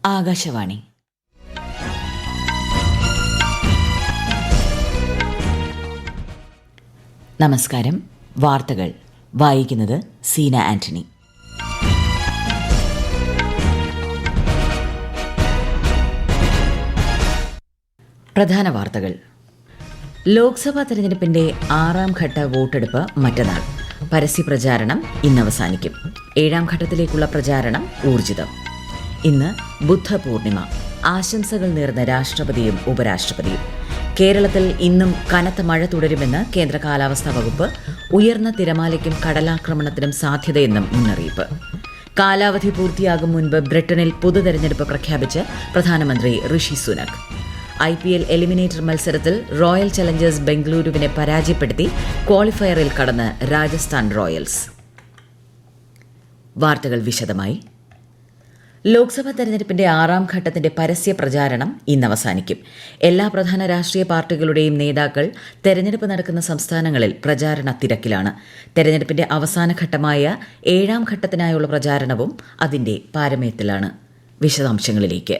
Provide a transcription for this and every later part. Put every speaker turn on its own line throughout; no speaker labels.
ആകാശവാണി. നമസ്കാരം. വാർത്തകൾ വായിക്കുന്നത് സീന ആന്റണി. പ്രധാന വാർത്തകൾ. ലോക്സഭാ തെരഞ്ഞെടുപ്പിന്റെ 6ാം ഘട്ട വോട്ടെടുപ്പ് മറ്റന്നാൾ. പരസ്യപ്രചാരണം ഇന്ന് അവസാനിക്കും. 7ാം ഘട്ടത്തിലേക്കുള്ള പ്രചാരണം ഊർജിതം. ഇന്ന് ബുദ്ധപൂർണിമ. ആശംസകൾ നേർന്ന രാഷ്ട്രപതിയും ഉപരാഷ്ട്രപതിയും. കേരളത്തിൽ ഇന്നും കനത്ത മഴ തുടരുമെന്ന് കേന്ദ്ര കാലാവസ്ഥാ വകുപ്പ്. ഉയർന്ന തിരമാലയ്ക്കും കടലാക്രമണത്തിനും സാധ്യതയെന്നും മുന്നറിയിപ്പ്. കാലാവധി പൂർത്തിയാകും മുൻപ് ബ്രിട്ടനിൽ പൊതുതെരഞ്ഞെടുപ്പ് പ്രഖ്യാപിച്ച് പ്രധാനമന്ത്രി ഋഷി സുനക്. IPL എലിമിനേറ്റർ മത്സരത്തിൽ റോയൽ ചലഞ്ചേഴ്സ് ബംഗളൂരുവിനെ പരാജയപ്പെടുത്തി ക്വാളിഫയറിൽ കടന്ന് രാജസ്ഥാൻ റോയൽസ്. വാർത്തകൾ വിശദമായി. ലോക്സഭാ തെരഞ്ഞെടുപ്പിന്റെ 6ാം ഘട്ടത്തിന്റെ പരസ്യ പ്രചാരണം ഇന്ന് അവസാനിക്കും. എല്ലാ പ്രധാന രാഷ്ട്രീയ പാർട്ടികളുടെയും നേതാക്കൾ തെരഞ്ഞെടുപ്പ് നടക്കുന്ന സംസ്ഥാനങ്ങളിൽ പ്രചാരണ തിരക്കിലാണ്. തെരഞ്ഞെടുപ്പിന്റെ അവസാന ഘട്ടമായ 7ാം ഘട്ടത്തിനായുള്ള പ്രചാരണവും അതിന്റെ പാരമ്യത്തിലാണ്. വിശദാംശങ്ങളിലേക്ക്.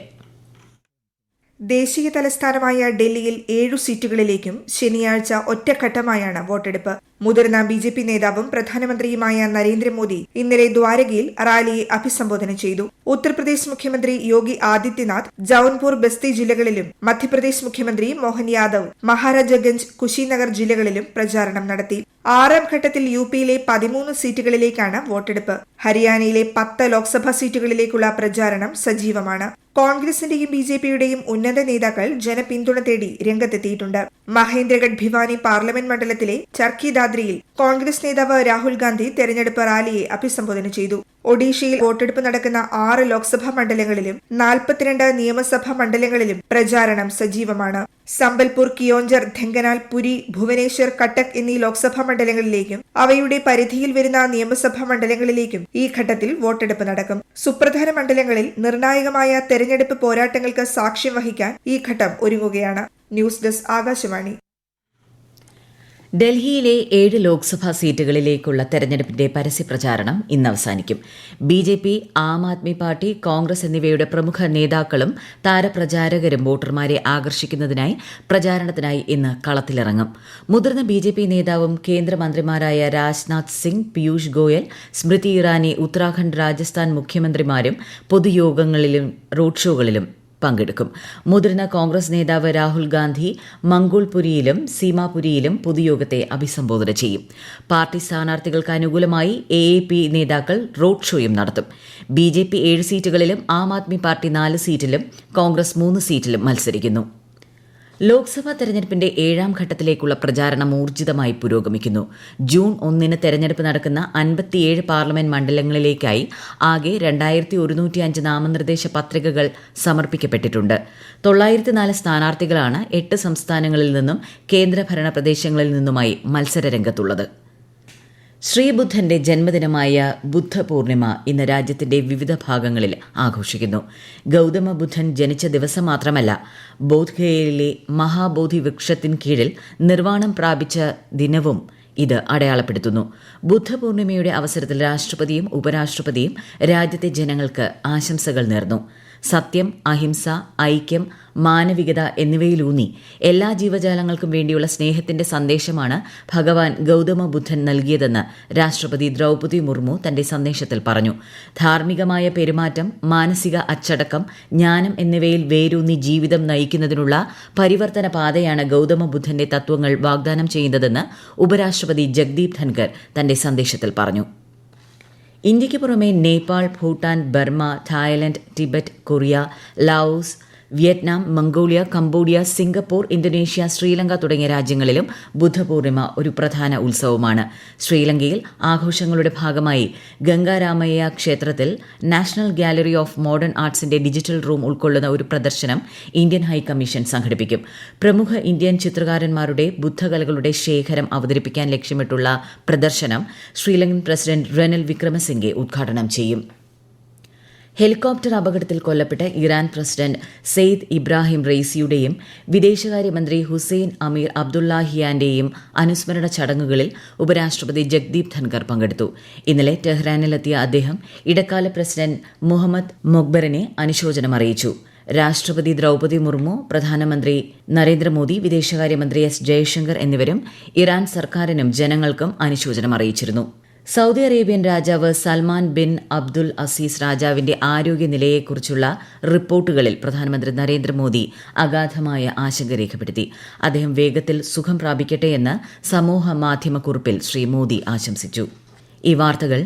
ദേശീയ തലസ്ഥാനമായ ഡൽഹിയിൽ 7 സീറ്റുകളിലേക്കും ശനിയാഴ്ച ഒറ്റഘട്ടമായാണ് വോട്ടെടുപ്പ്. മുതിർന്ന BJP നേതാവും പ്രധാനമന്ത്രിയുമായ നരേന്ദ്രമോദി ഇന്നലെ ദ്വാരകയിൽ റാലിയെ അഭിസംബോധന ചെയ്തു. ഉത്തർപ്രദേശ് മുഖ്യമന്ത്രി യോഗി ആദിത്യനാഥ് ജൌൻപൂർ, ബസ്തി ജില്ലകളിലും മധ്യപ്രദേശ് മുഖ്യമന്ത്രി മോഹൻ യാദവ് മഹാരാജഗഞ്ച്, കുശിനഗർ ജില്ലകളിലും പ്രചാരണം നടത്തി. 6ാം ഘട്ടത്തിൽ UPയിലെ 13 സീറ്റുകളിലേക്കാണ് വോട്ടെടുപ്പ്. ഹരിയാനയിലെ 10 ലോക്സഭാ സീറ്റുകളിലേക്കുള്ള പ്രചാരണം സജീവമാണ്. കോൺഗ്രസിന്റെയും BJPയുടെയും ഉന്നത നേതാക്കൾ ജനപിന്തുണ തേടി രംഗത്തെത്തിയിട്ടുണ്ട്. മഹേന്ദ്രഗഡ് ഭിവാനി പാർലമെന്റ് മണ്ഡലത്തിലെ ചർക്കി ദാദ്രിയിൽ കോൺഗ്രസ് നേതാവ് രാഹുൽ ഗാന്ധി തെരഞ്ഞെടുപ്പ് റാലിയെ അഭിസംബോധന ചെയ്തു. ഒഡീഷയിൽ വോട്ടെടുപ്പ് നടക്കുന്ന 6 ലോക്സഭാ മണ്ഡലങ്ങളിലും 42 നിയമസഭാ മണ്ഡലങ്ങളിലും പ്രചാരണം സജീവമാണ്. സംബൽപൂർ, കിയോഞ്ചർ, ധെങ്കനാൽ, പുരി, ഭുവനേശ്വർ, കട്ടക് എന്നീ ലോക്സഭാ മണ്ഡലങ്ങളിലേക്കും അവയുടെ പരിധിയിൽ വരുന്ന നിയമസഭാ മണ്ഡലങ്ങളിലേക്കും ഈ ഘട്ടത്തിൽ വോട്ടെടുപ്പ് നടക്കും. സുപ്രധാന മണ്ഡലങ്ങളിൽ നിർണായകമായ തെരഞ്ഞെടുപ്പ് പോരാട്ടങ്ങൾക്ക് സാക്ഷ്യം വഹിക്കാൻ ഈ ഘട്ടം ഒരുങ്ങുകയാണ്. News desk, Akashvani.
ഡൽഹിയിലെ 7 ലോക്സഭാ സീറ്റുകളിലേക്കുള്ള തെരഞ്ഞെടുപ്പിന്റെ പരസ്യപ്രചാരണം ഇന്ന് അവസാനിക്കും. BJP, ആം ആദ്മി പാർട്ടി, കോൺഗ്രസ് എന്നിവയുടെ പ്രമുഖ നേതാക്കളും താരപ്രചാരകരും വോട്ടർമാരെ ആകർഷിക്കുന്നതിനായി പ്രചാരണത്തിനായി ഇന്ന് കളത്തിലിറങ്ങും. മുതിർന്ന BJP നേതാവും കേന്ദ്രമന്ത്രിമാരായ രാജ്നാഥ് സിംഗ്, പീയൂഷ് ഗോയൽ, സ്മൃതി ഇറാനി, ഉത്തരാഖണ്ഡ്, രാജസ്ഥാൻ മുഖ്യമന്ത്രിമാരും പൊതുയോഗങ്ങളിലും റോഡ് ഷോകളിലും പങ്കെടുക്കും. മുതിർന്ന കോൺഗ്രസ് നേതാവ് രാഹുൽ ഗാന്ധി മംഗോൾപുരിയിലും സീമാപുരിയിലും പൊതുയോഗത്തെ അഭിസംബോധന ചെയ്യും. പാർട്ടി സ്ഥാനാർത്ഥികൾക്ക് അനുകൂലമായി AAP നേതാക്കൾ റോഡ് ഷോയും നടത്തും. BJP 7 സീറ്റുകളിലും ആം ആദ്മി പാർട്ടി 4 സീറ്റിലും കോൺഗ്രസ് 3 സീറ്റിലും മത്സരിക്കുന്നു. ലോക്സഭാ തെരഞ്ഞെടുപ്പിന്റെ 7ാം ഘട്ടത്തിലേക്കുള്ള പ്രചാരണം ഊർജിതമായി പുരോഗമിക്കുന്നു. ജൂൺ 1 തെരഞ്ഞെടുപ്പ് നടക്കുന്ന 57 പാർലമെന്റ് മണ്ഡലങ്ങളിലേക്കായി ആകെ 2105 നാമനിർദ്ദേശ പത്രികകൾ സമർപ്പിക്കപ്പെട്ടിട്ടുണ്ട്. 904 സ്ഥാനാർത്ഥികളാണ് 8 സംസ്ഥാനങ്ങളിൽ നിന്നും കേന്ദ്രഭരണ പ്രദേശങ്ങളിൽ നിന്നുമായി മത്സരരംഗത്തുള്ളത്. ശ്രീബുദ്ധന്റെ ജന്മദിനമായ ബുദ്ധപൂർണിമ ഇന്ന് രാജ്യത്തിന്റെ വിവിധ ഭാഗങ്ങളിൽ ആഘോഷിക്കുന്നു. ഗൗതമ ബുദ്ധൻ ജനിച്ച ദിവസം മാത്രമല്ല, ബോധ്ഗയയിലെ മഹാബോധി വൃക്ഷത്തിൻ കീഴിൽ നിർവ്വാണം പ്രാപിച്ച ദിനവും ഇത് അടയാളപ്പെടുത്തുന്നു. ബുദ്ധപൂർണിമയുടെ അവസരത്തിൽ രാഷ്ട്രപതിയും ഉപരാഷ്ട്രപതിയും രാജ്യത്തെ ജനങ്ങൾക്ക് ആശംസകൾ നേർന്നു. സത്യം, അഹിംസ, ഐക്യം, മാനവികത എന്നിവയിലൂന്നി എല്ലാ ജീവജാലങ്ങൾക്കും വേണ്ടിയുള്ള സ്നേഹത്തിന്റെ സന്ദേശമാണ് ഭഗവാൻ ഗൗതമ ബുദ്ധൻ നൽകിയതെന്ന് രാഷ്ട്രപതി ദ്രൗപദി മുർമു തന്റെ സന്ദേശത്തിൽ പറഞ്ഞു. ധാർമ്മികമായ പെരുമാറ്റം, മാനസിക അച്ചടക്കം, ജ്ഞാനം എന്നിവയിൽ വേരൂന്നി ജീവിതം നയിക്കുന്നതിനുള്ള പരിവർത്തന പാതയാണ് ഗൗതമ ബുദ്ധന്റെ തത്വങ്ങൾ വാഗ്ദാനം ചെയ്യുന്നതെന്ന് ഉപരാഷ്ട്രപതി ജഗ്ദീപ് ധൻകർ തന്റെ സന്ദേശത്തിൽ പറഞ്ഞു. ഇന്ത്യയ്ക്ക് പുറമെ Nepal, Bhutan, Burma, Thailand, Tibet, Korea, Laos, Vietnam, Mongolia, Cambodia, Singapore, Indonesia, Sri Lanka തുടങ്ങിയ രാജ്യങ്ങളിലും ബുദ്ധപൂർണിമ ഒരു പ്രധാന ഉത്സവമാണ്. ശ്രീലങ്കയിൽ ആഘോഷങ്ങളുടെ ഭാഗമായി ഗംഗാരാമയ്യ ക്ഷേത്രത്തിൽ നാഷണൽ ഗാലറി ഓഫ് മോഡേൺ ആർട്സിന്റെ ഡിജിറ്റൽ റൂം ഉൾക്കൊള്ളുന്ന ഒരു പ്രദർശനം ഇന്ത്യൻ ഹൈക്കമ്മീഷൻ സംഘടിപ്പിക്കും. പ്രമുഖ ഇന്ത്യൻ ചിത്രകാരന്മാരുടെ ബുദ്ധകലകളുടെ ശേഖരം അവതരിപ്പിക്കാൻ ലക്ഷ്യമിട്ടുള്ള പ്രദർശനം ശ്രീലങ്കൻ പ്രസിഡന്റ് റെനിൽ വിക്രമസിംഗെ ഉദ്ഘാടനം ചെയ്യും. ഹെലികോപ്റ്റർ അപകടത്തിൽ കൊല്ലപ്പെട്ട ഇറാൻ പ്രസിഡന്റ് സെയ്ദ് ഇബ്രാഹിം റെയ്സിയുടെയും വിദേശകാര്യമന്ത്രി ഹുസൈൻ അമീർ അബ്ദുല്ലാഹിയാന്റെയും അനുസ്മരണ ചടങ്ങുകളിൽ ഉപരാഷ്ട്രപതി ജഗ്ദീപ് ധൻകർ പങ്കെടുത്തു. ഇന്നലെ ടെഹ്റാനിലെത്തിയ അദ്ദേഹം ഇടക്കാല പ്രസിഡന്റ് മുഹമ്മദ് മൊഗ്ബറിനെ അനുശോചനം അറിയിച്ചു. രാഷ്ട്രപതി ദ്രൌപദി മുർമു, പ്രധാനമന്ത്രി നരേന്ദ്രമോദി, വിദേശകാര്യമന്ത്രി എസ് ജയശങ്കർ എന്നിവരും ഇറാൻ സർക്കാരിനും ജനങ്ങൾക്കും അനുശോചനം അറിയിച്ചിരുന്നു. സൗദി അറേബ്യൻ രാജാവ് സൽമാൻ ബിൻ അബ്ദുൽ അസീസ് രാജാവിന്റെ ആരോഗ്യനിലയെക്കുറിച്ചുള്ള റിപ്പോർട്ടുകളിൽ പ്രധാനമന്ത്രി നരേന്ദ്രമോദി അഗാധമായ ആശങ്ക രേഖപ്പെടുത്തി. അദ്ദേഹം വേഗത്തിൽ സുഖം പ്രാപിക്കട്ടെയെന്ന് സമൂഹ മാധ്യമക്കുറിപ്പിൽ ശ്രീ മോദി ആശംസിച്ചു. ഈ വാർത്തകൾ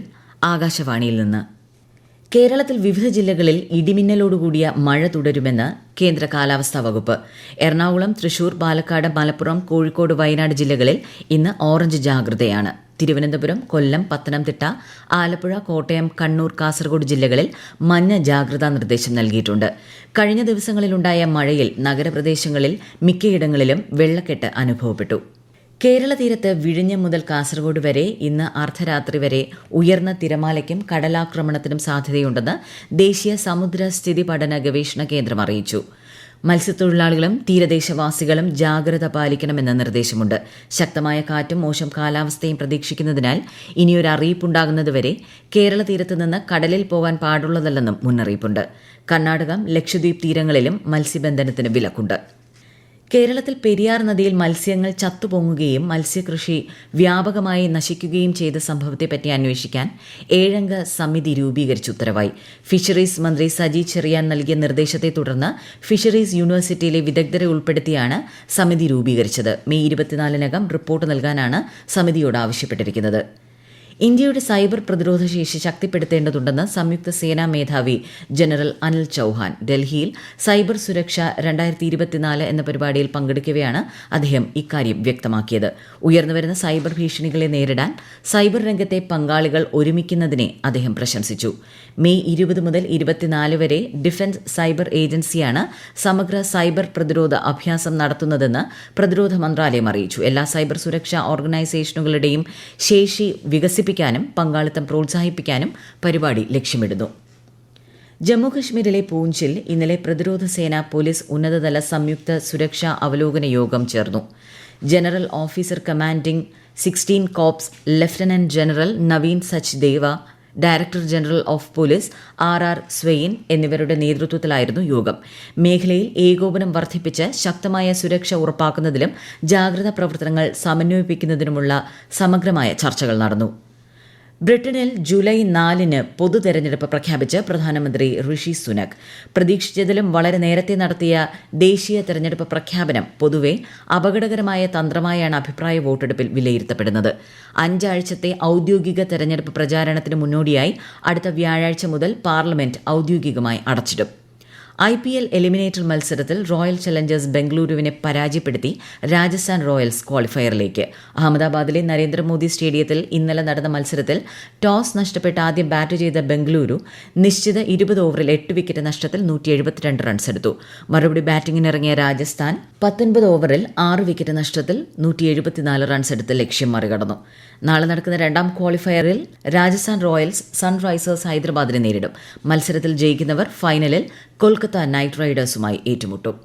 ആകാശവാണിയിൽ നിന്ന്. കേരളത്തിൽ വിവിധ ജില്ലകളിൽ ഇടിമിന്നലോടുകൂടിയ മഴ തുടരുമെന്ന് കേന്ദ്ര കാലാവസ്ഥാ വകുപ്പ്. എറണാകുളം, തൃശൂർ, പാലക്കാട്, മലപ്പുറം, കോഴിക്കോട്, വയനാട് ജില്ലകളിൽ ഇന്ന് ഓറഞ്ച് ജാഗ്രതയാണ്. തിരുവനന്തപുരം, കൊല്ലം, പത്തനംതിട്ട, ആലപ്പുഴ, കോട്ടയം, കണ്ണൂർ, കാസർഗോഡ് ജില്ലകളിൽ മഞ്ഞ ജാഗ്രതാ നിർദ്ദേശം നൽകിയിട്ടുണ്ട്. കഴിഞ്ഞ ദിവസങ്ങളിലുണ്ടായ മഴയിൽ നഗരപ്രദേശങ്ങളിൽ മിക്കയിടങ്ങളിലും വെള്ളക്കെട്ട് അനുഭവപ്പെട്ടു. കേരള തീരത്ത് വിഴിഞ്ഞം മുതൽ കാസർഗോഡ് വരെ ഇന്ന് അർദ്ധരാത്രി വരെ ഉയർന്ന തിരമാലയ്ക്കും കടലാക്രമണത്തിനും സാധ്യതയുണ്ടെന്ന് ദേശീയ സമുദ്ര സ്ഥിതി പഠന ഗവേഷണ കേന്ദ്രം അറിയിച്ചു. മത്സ്യത്തൊഴിലാളികളും തീരദേശവാസികളും ജാഗ്രത പാലിക്കണമെന്ന നിർദ്ദേശമുണ്ട്. ശക്തമായ കാറ്റും മോശം കാലാവസ്ഥയും പ്രതീക്ഷിക്കുന്നതിനാൽ ഇനിയൊരു അറിയിപ്പുണ്ടാകുന്നതുവരെ കേരള തീരത്ത് നിന്ന് കടലിൽ പോകാൻ പാടുള്ളതല്ലെന്നും മുന്നറിയിപ്പുണ്ട്. കർണാടകം, ലക്ഷദ്വീപ് തീരങ്ങളിലും മത്സ്യബന്ധനത്തിന് വിലക്കുണ്ട്. കേരളത്തിൽ പെരിയാർ നദിയിൽ മത്സ്യങ്ങൾ ചത്തുപൊങ്ങുകയും മത്സ്യകൃഷി വ്യാപകമായി നശിക്കുകയും ചെയ്ത സംഭവത്തെപ്പറ്റി അന്വേഷിക്കാൻ 7-അംഗ സമിതി രൂപീകരിച്ച് ഉത്തരവായി. ഫിഷറീസ് മന്ത്രി സജി ചെറിയാൻ നൽകിയ നിർദ്ദേശത്തെ തുടർന്ന് ഫിഷറീസ് യൂണിവേഴ്സിറ്റിയിലെ വിദഗ്ധരെ ഉൾപ്പെടുത്തിയാണ് സമിതി രൂപീകരിച്ചത്. മെയ് 24-നകം റിപ്പോർട്ട് നൽകാനാണ് സമിതിയോട് ആവശ്യപ്പെട്ടിരിക്കുന്നത്. ഇന്ത്യയുടെ സൈബർ പ്രതിരോധ ശേഷി ശക്തിപ്പെടുത്തേണ്ടതുണ്ടെന്ന് സംയുക്ത സേനാ മേധാവി ജനറൽ അനിൽ ചൌഹാൻ ഡൽഹിയിൽ സൈബർ സുരക്ഷ 2024 എന്ന പരിപാടിയിൽ പങ്കെടുക്കവെയാണ് അദ്ദേഹം ഇക്കാര്യം വ്യക്തമാക്കിയത്. ഉയർന്നുവരുന്ന സൈബർ ഭീഷണികളെ നേരിടാൻ സൈബർ രംഗത്തെ പങ്കാളികൾ ഒരുമിക്കുന്നതിനെ അദ്ദേഹം പ്രശംസിച്ചു. മെയ് 20 മുതൽ 24 വരെ ഡിഫൻസ് സൈബർ ഏജൻസിയാണ് സമഗ്ര സൈബർ പ്രതിരോധ അഭ്യാസം നടത്തുന്നതെന്ന് പ്രതിരോധ മന്ത്രാലയം അറിയിച്ചു. എല്ലാ സൈബർ സുരക്ഷാ ഓർഗനൈസേഷനുകളുടെയും ശേഷി വികസിപ്പിക്കാനും പങ്കാളിത്തം പ്രോത്സാഹിപ്പിക്കാനും പരിപാടി ലക്ഷ്യമിടുന്നു. ജമ്മുകശ്മീരിലെ പൂഞ്ചിൽ ഇന്നലെ പ്രതിരോധ സേന പോലീസ് ഉന്നതതല സംയുക്ത സുരക്ഷാ അവലോകന യോഗം ചേർന്നു. General officer commanding 16 corps lieutenant general Naveen Sachdeva, director general of police RR സ്വെയിൻ എന്നിവരുടെ നേതൃത്വത്തിലായിരുന്നു യോഗം. മേഖലയിൽ ഏകോപനം വർദ്ധിപ്പിച്ച് ശക്തമായ സുരക്ഷ ഉറപ്പാക്കുന്നതിലും ജാഗ്രതാ പ്രവർത്തനങ്ങൾ സമന്വയിപ്പിക്കുന്നതിനുമുള്ള സമഗ്രമായ ചർച്ചകൾ നടന്നു. ബ്രിട്ടനിൽ ജൂലൈ 4-ന് പൊതു തെരഞ്ഞെടുപ്പ് പ്രഖ്യാപിച്ച് പ്രധാനമന്ത്രി ഋഷി സുനക്. പ്രതീക്ഷിച്ചതിലും വളരെ നേരത്തെ നടത്തിയ ദേശീയ തെരഞ്ഞെടുപ്പ് പ്രഖ്യാപനം പൊതുവെ അപകടകരമായ തന്ത്രമായാണ് അഭിപ്രായ വോട്ടെടുപ്പിൽ വിലയിരുത്തപ്പെടുന്നത്. 5 ആഴ്ചത്തെ ഔദ്യോഗിക തെരഞ്ഞെടുപ്പ് പ്രചാരണത്തിന് മുന്നോടിയായി അടുത്ത വ്യാഴാഴ്ച മുതൽ പാർലമെന്റ് ഔദ്യോഗികമായി അടച്ചിടും. IPL എലിമിനേറ്റർ മത്സരത്തിൽ റോയൽ ചലഞ്ചേഴ്സ് ബംഗളൂരുവിനെ പരാജയപ്പെടുത്തി രാജസ്ഥാൻ റോയൽസ് ക്വാളിഫയറിലേക്ക്. അഹമ്മദാബാദിലെ നരേന്ദ്രമോദി സ്റ്റേഡിയത്തിൽ ഇന്നലെ നടന്ന മത്സരത്തിൽ ടോസ് നഷ്ടപ്പെട്ട് ആദ്യം ബാറ്റ് ചെയ്ത ബംഗളൂരു നിശ്ചിത 20 ഓവറിൽ 8 വിക്കറ്റ് നഷ്ടത്തിൽ 172 റൺസ് എടുത്തു. മറുപടി ബാറ്റിംഗിനിറങ്ങിയ രാജസ്ഥാൻ 19 ഓവറിൽ 6 വിക്കറ്റ് നഷ്ടത്തിൽ 174 റൺസ് എടുത്ത് ലക്ഷ്യം മറികടന്നു. നാളെ നടക്കുന്ന രണ്ടാം ക്വാളിഫയറിൽ രാജസ്ഥാൻ റോയൽസ് സൺറൈസേഴ്സ് ഹൈദരാബാദിനെ നേരിടും. മത്സരത്തിൽ ജയിക്കുന്നവർ ഫൈനലിൽ കൊൽക്കത്ത നൈറ്റ് റൈഡേഴ്സുമായി ഏറ്റുമുട്ടും.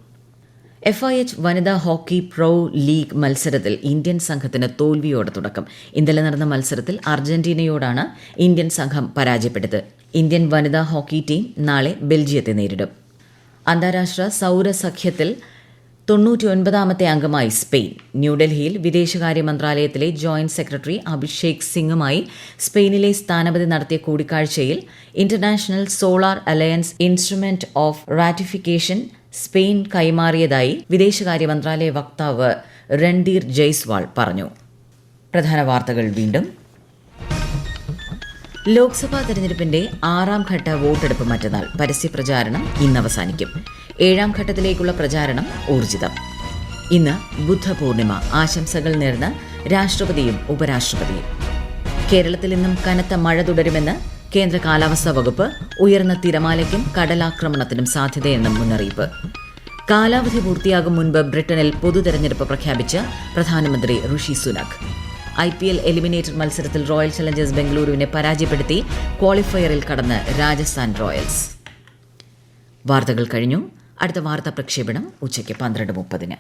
FIH വനിതാ ഹോക്കി പ്രോ ലീഗ് മത്സരത്തിൽ ഇന്ത്യൻ സംഘത്തിന് തോൽവിയോടെ തുടക്കം. ഇന്നലെ നടന്ന മത്സരത്തിൽ അർജന്റീനയോടാണ് ഇന്ത്യൻ സംഘം പരാജയപ്പെട്ടത്. ഇന്ത്യൻ വനിതാ ഹോക്കി ടീം നാളെ ബെൽജിയത്തെ നേരിടും. അന്താരാഷ്ട്ര സൗരസഖ്യത്തിൽ 99ാമത്തെ അംഗമായി സ്പെയിൻ. ന്യൂഡൽഹിയിൽ വിദേശകാര്യ മന്ത്രാലയത്തിലെ ജോയിന്റ് സെക്രട്ടറി അഭിഷേക് സിംഗുമായി സ്പെയിനിലെ സ്ഥാനപതി നടത്തിയ കൂടിക്കാഴ്ചയിൽ international solar alliance instrument of ratification Spain കൈമാറിയതായി വിദേശകാര്യ മന്ത്രാലയ വക്താവ് രൺധീർ ജയ്സ്വാൾ പറഞ്ഞു. പ്രധാന വാർത്തകൾ വീണ്ടും. ലോക്സഭാ തെരഞ്ഞെടുപ്പിന്റെ 6ാം ഘട്ട വോട്ടെടുപ്പ് മറ്റന്നാൾ. പരസ്യപ്രചാരണം ഇന്ന് അവസാനിക്കും. 7ാം ഘട്ടത്തിലേക്കുള്ള പ്രചാരണം ഊർജിതം. ഇന്ന് ബുദ്ധപൂർണിമ. ആശംസകൾ നേർന്ന് രാഷ്ട്രപതിയും ഉപരാഷ്ട്രപതിയും. കേരളത്തിൽ ഇന്നും കനത്ത മഴ തുടരുമെന്ന് കേന്ദ്ര കാലാവസ്ഥാ വകുപ്പ്. ഉയർന്ന തിരമാലയ്ക്കും കടലാക്രമണത്തിനും സാധ്യതയെന്നും മുന്നറിയിപ്പ്. കാലാവധി പൂർത്തിയാകും മുൻപ് ബ്രിട്ടനിൽ പൊതു തെരഞ്ഞെടുപ്പ് പ്രഖ്യാപിച്ച് പ്രധാനമന്ത്രി ഋഷി സുനക്. IPL എലിമിനേറ്റർ മത്സരത്തിൽ റോയൽ ചലഞ്ചേഴ്സ് ബംഗളൂരുവിനെ പരാജയപ്പെടുത്തി ക്വാളിഫയറിൽ കടന്ന് രാജസ്ഥാൻ റോയൽസ്. വാർത്തകൾ കഴിഞ്ഞു. അടുത്ത വാർത്താ പ്രക്ഷേപണം ഉച്ചയ്ക്ക് 12:30.